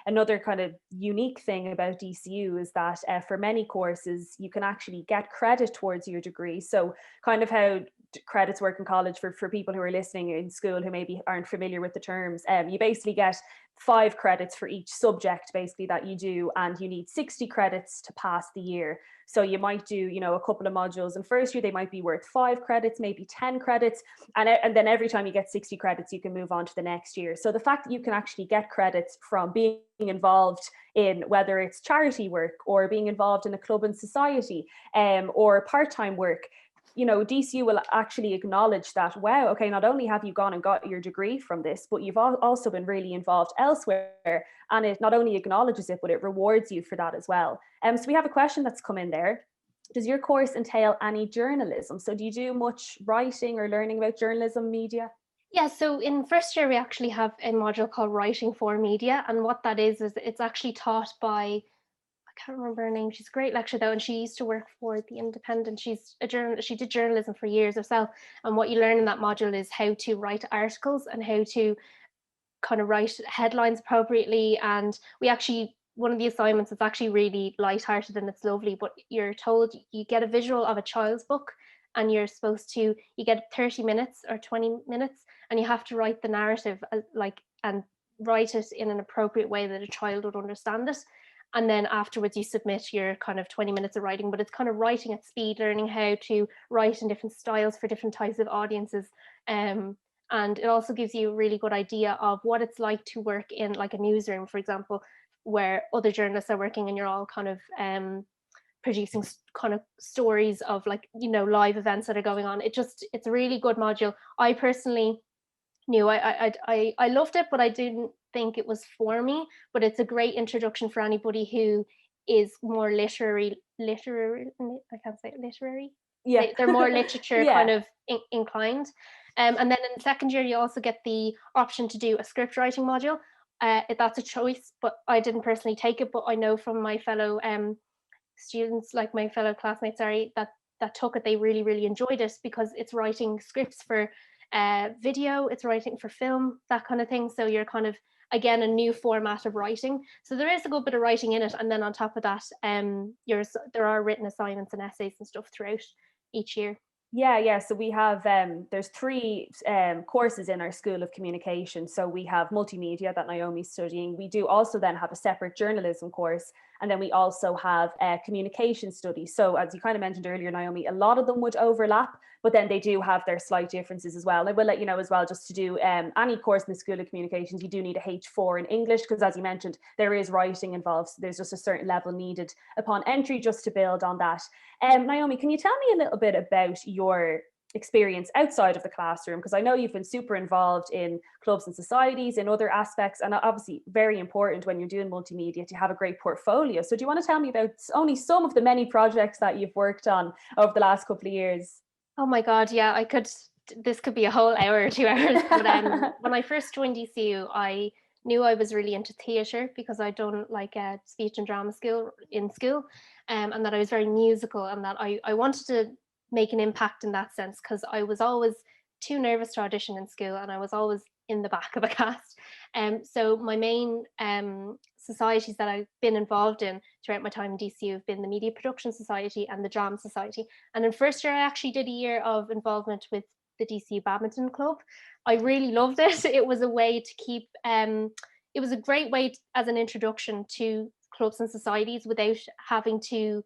Another kind of unique thing about DCU is that for many courses, you can actually get credit towards your degree. So kind of how credits work in college for people who are listening in school who maybe aren't familiar with the terms, you basically get 5 credits for each subject basically that you do, and you need 60 credits to pass the year. So you might do, you know, a couple of modules in first year, they might be worth 5 credits, maybe 10 credits. And then every time you get 60 credits, you can move on to the next year. So the fact that you can actually get credits from being involved in whether it's charity work or being involved in a club and society or part-time work, you know, DCU will actually acknowledge that, wow, okay, not only have you gone and got your degree from this, but you've also been really involved elsewhere. And it not only acknowledges it, but it rewards you for that as well. So we have a question that's come in there. Does your course entail any journalism? So do you do much writing or learning about journalism, media?
Yeah, so in first year, we actually have a module called Writing for Media. And what that is it's actually taught by, I can't remember her name. She's a great lecturer though, and she used to work for The Independent. She's a journalist. She did journalism for years herself. And what you learn in that module is how to write articles and how to kind of write headlines appropriately. And we actually, one of the assignments is actually really lighthearted and it's lovely, but you're told you get a visual of a child's book and you're supposed to, you get 30 minutes or 20 minutes and you have to write the narrative and write it in an appropriate way that a child would understand it. And then afterwards you submit your kind of 20 minutes of writing, but it's kind of writing at speed, learning how to write in different styles for different types of audiences. And it also gives you a really good idea of what it's like to work in like a newsroom, for example, where other journalists are working and you're all kind of producing kind of stories of like, you know, live events that are going on. It's a really good module. I personally knew I loved it, but I didn't think it was for me. But it's a great introduction for anybody who is more literary. I can't say it, literary.
Yeah,
They're more literature
yeah.
kind of inclined. And then in second year, you also get the option to do a script writing module. That's a choice, but I didn't personally take it. But I know from my fellow students, like my fellow classmates, that took it, they really, really enjoyed it because it's writing scripts for video, it's writing for film, that kind of thing. So you're kind of again, a new format of writing. So there is a good bit of writing in it. And then on top of that, there are written assignments and essays and stuff throughout each year.
Yeah. So we have, there's 3 courses in our School of Communication. So we have multimedia that Naomi's studying. We do also then have a separate journalism course. And then we also have communication studies. So as you kind of mentioned earlier, Naomi, a lot of them would overlap, but then they do have their slight differences as well. And I will let you know as well, just to do any course in the School of Communications, you do need a H4 in English, because as you mentioned, there is writing involved. So there's just a certain level needed upon entry just to build on that. Naomi, can you tell me a little bit about your experience outside of the classroom? Because I know you've been super involved in clubs and societies, in other aspects, and obviously very important when you're doing multimedia to have a great portfolio. So do you want to tell me about only some of the many projects that you've worked on over the last couple of years?
Oh my God, yeah, this could be a whole hour or 2 hours. But when I first joined DCU, I knew I was really into theatre, because I'd done like a speech and drama school in school, and that I was very musical, and that I wanted to make an impact in that sense, because I was always too nervous to audition in school, and I was always in the back of a cast. So my main societies that I've been involved in throughout my time in DCU have been the Media Production Society and the Drama Society. And in first year, I actually did a year of involvement with the DCU Badminton Club. I really loved it. It was a way to keep, it was a great way as an introduction to clubs and societies without having to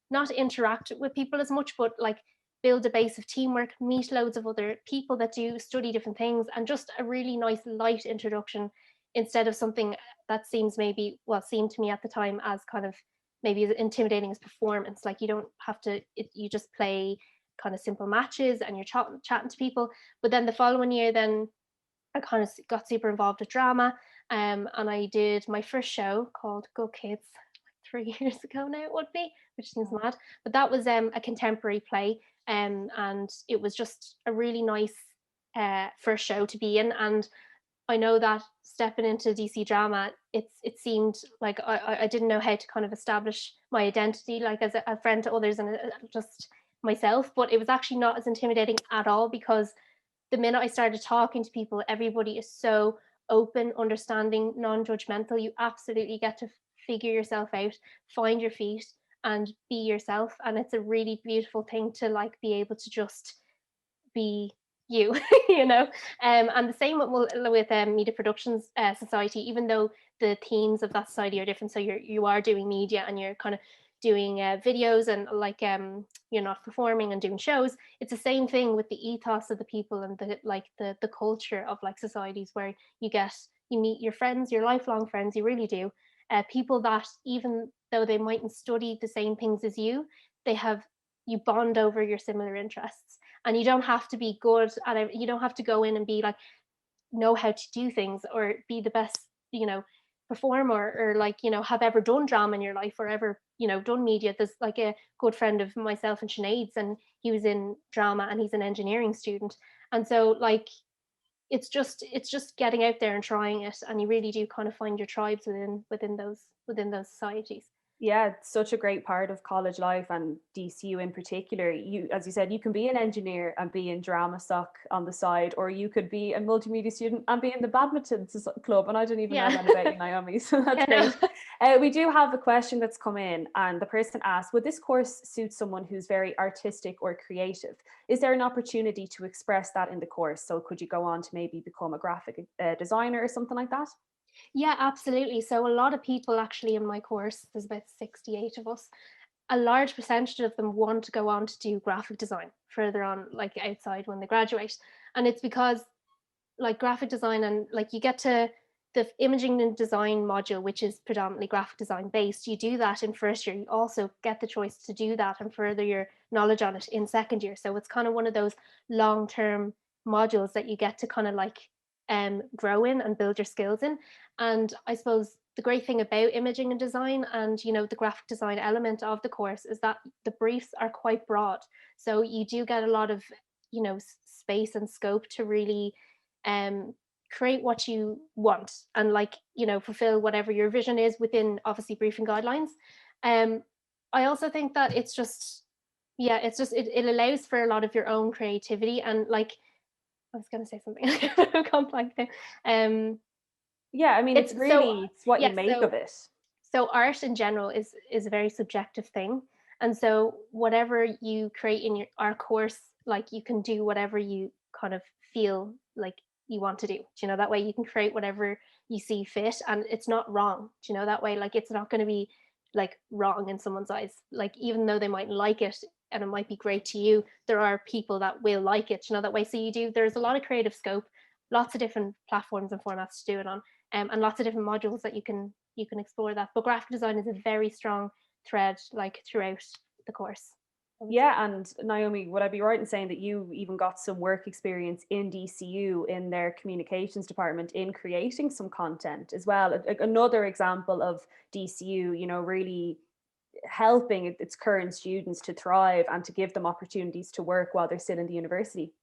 not interact with people as much, but like build a base of teamwork, meet loads of other people that do study different things, and just a really nice light introduction, instead of something that seemed to me at the time as kind of maybe as intimidating as performance. Like you don't have to, you just play kind of simple matches and you're chatting to people. But then the following year, then I kind of got super involved with drama, and I did my first show called Good Kids, like 3 years ago now it would be, which seems mad. But that was a contemporary play, and it was just a really nice first show to be in. And I know that stepping into DC drama, it seemed like I didn't know how to kind of establish my identity, like as a friend to others and just myself. But it was actually not as intimidating at all, because the minute I started talking to people, everybody is so open, understanding, non-judgmental. You absolutely get to figure yourself out, find your feet, and be yourself. And it's a really beautiful thing to like be able to just be you, you know. And the same with Media Productions Society, even though the themes of that society are different. So you are doing media, and you're kind of doing videos, and like you're not performing and doing shows. It's the same thing with the ethos of the people, and the culture of like societies, where you meet your friends, your lifelong friends. You really do. People that, even though they mightn't study the same things as you bond over your similar interests. And you don't have to be good at it. You don't have to go in and be like, know how to do things, or be the best, performer, or like, have ever done drama in your life, or ever, done media. There's like a good friend of myself and Sinead's, and he was in drama, and he's an engineering student. And so like, it's just getting out there and trying it. And you really do kind of find your tribes within those societies.
Yeah, it's such a great part of college life, and DCU in particular. You, as you said, you can be an engineer and be in drama soc on the side, or you could be a multimedia student and be in the badminton club. And I don't even know that about you, Naomi. So that's great. We do have a question that's come in, and the person asked, would this course suit someone who's very artistic or creative? Is there an opportunity to express that in the course? So could you go on to maybe become a graphic designer or something like that?
Yeah, absolutely. So a lot of people actually in my course, there's about 68 of us, a large percentage of them want to go on to do graphic design further on, like outside when they graduate. And it's because like graphic design, and like you get to the imaging and design module, which is predominantly graphic design based. You do that in first year. You also get the choice to do that and further your knowledge on it in second year. So it's kind of one of those long-term modules that you get to kind of like grow in and build your skills in. And I suppose the great thing about imaging and design, and the graphic design element of the course, is that the briefs are quite broad. So you do get a lot of space and scope to really create what you want, and like fulfill whatever your vision is within obviously briefing guidelines. I also think that it's just it allows for a lot of your own creativity. And like I was going to say something. I've gone blank now.
Yeah, I mean, it's really, it's what you make of it.
So art in general is a very subjective thing. And so whatever you create in our course, like you can do whatever you kind of feel like you want to do. Do you know, that way you can create whatever you see fit, and it's not wrong. Do you know, that way, like it's not going to be like wrong in someone's eyes. Like even though they might like it and it might be great to you, there are people that will like it. You know, that way. So there's a lot of creative scope, lots of different platforms and formats to do it on, and lots of different modules that you can explore that. But graphic design is a very strong thread like throughout the course.
Yeah, and Naomi, would I be right in saying that you even got some work experience in DCU in their communications department in creating some content as well? Another example of DCU, you know, really helping its current students to thrive and to give them opportunities to work while they're still in the university.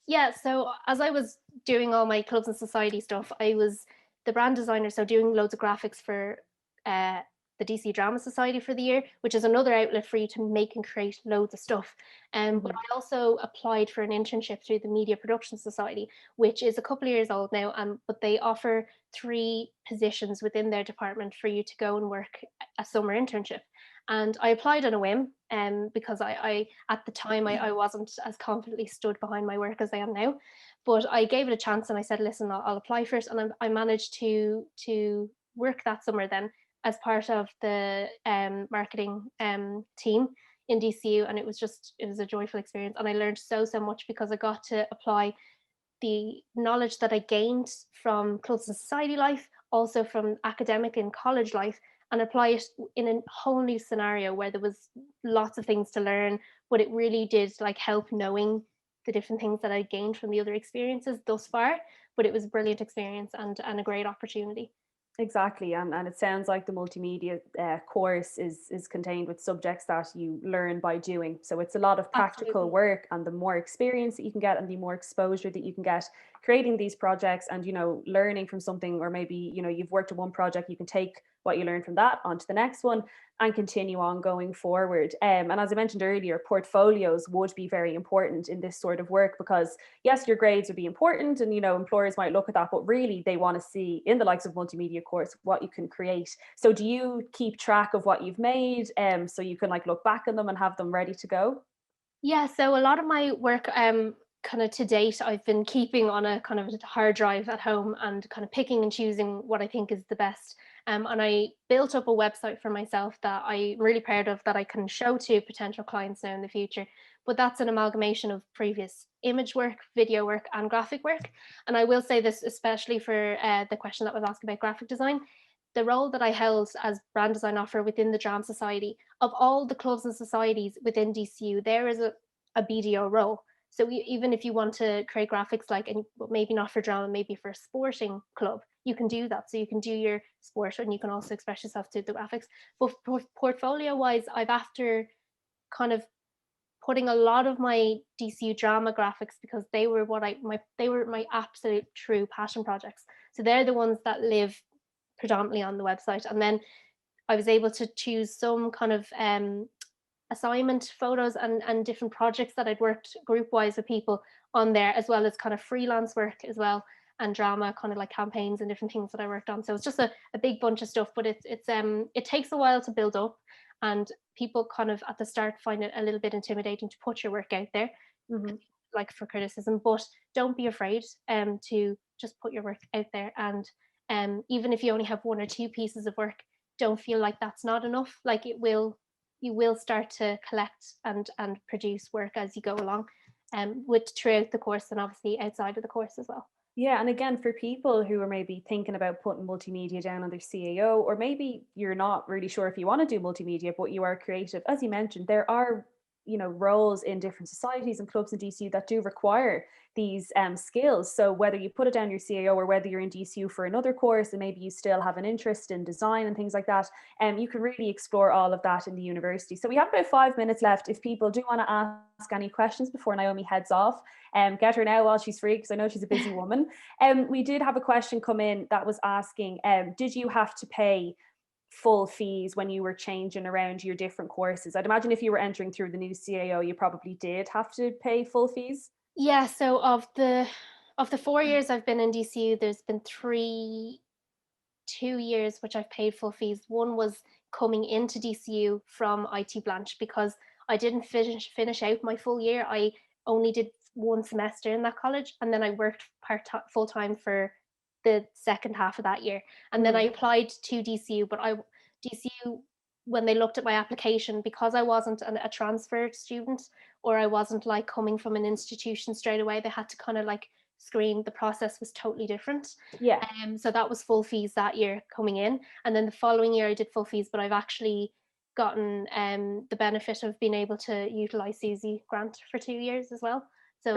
Yeah, so as I was doing all my clubs and society stuff, I was the brand designer, so doing loads of graphics for the DC Drama Society for the year, which is another outlet for you to make and create loads of stuff. But I also applied for an internship through the Media Production Society, which is a couple of years old now, but they offer 3 positions within their department for you to go and work a summer internship. And I applied on a whim, because I at the time I wasn't as confidently stood behind my work as I am now, but I gave it a chance and I said, listen, I'll apply for it, and I managed to work that summer then as part of the marketing team in DCU, and it was a joyful experience, and I learned so much because I got to apply the knowledge that I gained from clubs and society life, also from academic and college life, and apply it in a whole new scenario where there was lots of things to learn, but it really did like help knowing the different things that I gained from the other experiences thus far. But it was a brilliant experience and a great opportunity.
Exactly, and it sounds like the multimedia course is contained with subjects that you learn by doing. So it's a lot of practical
Absolutely.
work, and the more experience that you can get and the more exposure that you can get creating these projects and, you know, learning from something, or maybe, you know, you've worked on one project, you can take what you learned from that onto the next one and continue on going forward. And as I mentioned earlier, portfolios would be very important in this sort of work because yes, your grades would be important and, you know, employers might look at that, but really they want to see in the likes of multimedia course what you can create. So do you keep track of what you've made so you can like look back on them and have them ready to go?
Yeah, so a lot of my work kind of to date I've been keeping on a kind of a hard drive at home and kind of picking and choosing what I think is the best. And I built up a website for myself that I'm really proud of, that I can show to potential clients now in the future. But that's an amalgamation of previous image work, video work, and graphic work. And I will say this, especially for the question that was asked about graphic design, the role that I held as brand design officer within the Drama Society, of all the clubs and societies within DCU, there is a BDO role. So even if you want to create graphics, like, and maybe not for drama, maybe for a sporting club, you can do that. So you can do your sport and you can also express yourself through the graphics. But portfolio wise, I've after kind of putting a lot of my DCU drama graphics, because they were they were my absolute true passion projects. So they're the ones that live predominantly on the website. And then I was able to choose some kind of assignment photos and different projects that I'd worked group wise with people on there, as well as kind of freelance work as well, and drama kind of like campaigns and different things that I worked on. So it's just a big bunch of stuff, but it takes a while to build up, and people kind of at the start find it a little bit intimidating to put your work out there, like for criticism. But don't be afraid to just put your work out there, and even if you only have 1 or 2 pieces of work, don't feel like that's not enough. Like you will start to collect and produce work as you go along, with throughout the course and obviously outside of the course as well.
Yeah, and again, for people who are maybe thinking about putting multimedia down on their CAO, or maybe you're not really sure if you want to do multimedia, but you are creative, as you mentioned, there are, you know, roles in different societies and clubs in DCU that do require these skills. So whether you put it down your CAO or whether you're in DCU for another course and maybe you still have an interest in design and things like that, you can really explore all of that in the university. So we have about 5 minutes left. If people do want to ask any questions before Naomi heads off, get her now while she's free, because I know she's a busy woman. We did have a question come in that was asking, did you have to pay full fees when you were changing around your different courses? I'd imagine if you were entering through the new CAO, you probably did have to pay full fees.
Yeah, so of the 4 years I've been in DCU, there's been 3 2 years which I've paid full fees. One was coming into DCU from IT Blanche, because I didn't finish out my full year. I only did one semester in that college, and then I worked full time for the second half of that year. And then I applied to DCU, but DCU, when they looked at my application, because I wasn't a transferred student, or I wasn't like coming from an institution straight away, they had to kind of like screen. The process was totally different.
Yeah.
So that was full fees that year coming in, and then the following year I did full fees, but I've actually gotten the benefit of being able to utilize Susie grant for 2 years as well. So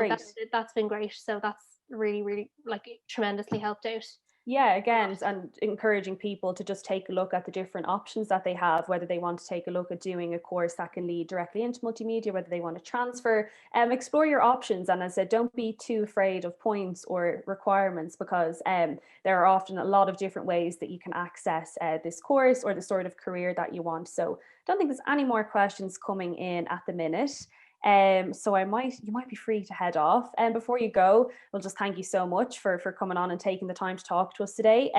that's been great. So that's really like tremendously helped out.
Yeah, again, and encouraging people to just take a look at the different options that they have, whether they want to take a look at doing a course that can lead directly into multimedia, whether they want to transfer, explore your options. And as I said, don't be too afraid of points or requirements, because there are often a lot of different ways that you can access this course or the sort of career that you want. So I don't think there's any more questions coming in at the minute. So you might be free to head off. And before you go, we'll just thank you so much for coming on and taking the time to talk to us today.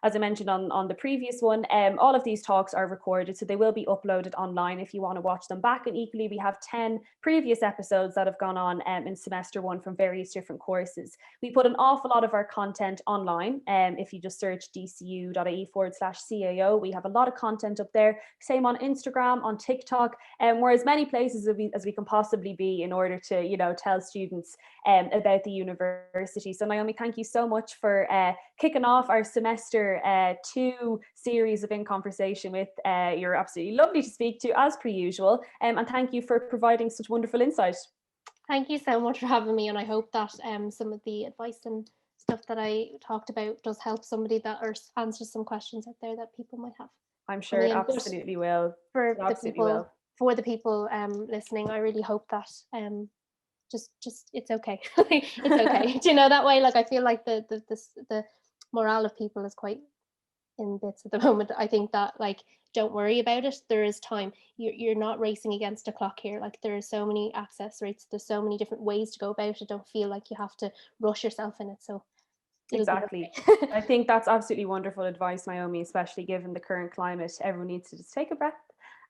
As I mentioned on the previous one, all of these talks are recorded, so they will be uploaded online if you want to watch them back. And equally, we have 10 previous episodes that have gone on in semester one from various different courses. We put an awful lot of our content online. If you just search dcu.ie/CAO, we have a lot of content up there. Same on Instagram, on TikTok, we're as many places as we can possibly be in order to, tell students about the university. So Naomi, thank you so much for kicking off our semester 2 series of In Conversation with. You're absolutely lovely to speak to, as per usual, and thank you for providing such wonderful insight.
Thank you so much for having me, and I hope that some of the advice and stuff that I talked about does help somebody or answers some questions out there that people might have.
I'm sure it absolutely will.
For the people listening, I really hope that just it's okay. It's okay. Do you know, that way, like, I feel like the morale of people is quite in bits at the moment. I think that, like, don't worry about it. There is time. You're not racing against a clock here. Like, there are so many access rates. There's so many different ways to go about it. Don't feel like you have to rush yourself in it. So
exactly. I think that's absolutely wonderful advice, Naomi, especially given the current climate. Everyone needs to just take a breath,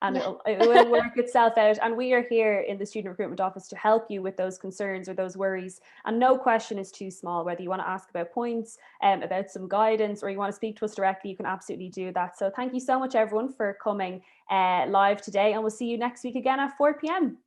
and it will work itself out. And we are here in the Student Recruitment Office to help you with those concerns or those worries. And no question is too small. Whether you want to ask about points, about some guidance, or you want to speak to us directly, you can absolutely do that. So thank you so much, everyone, for coming live today. And we'll see you next week again at 4 p.m.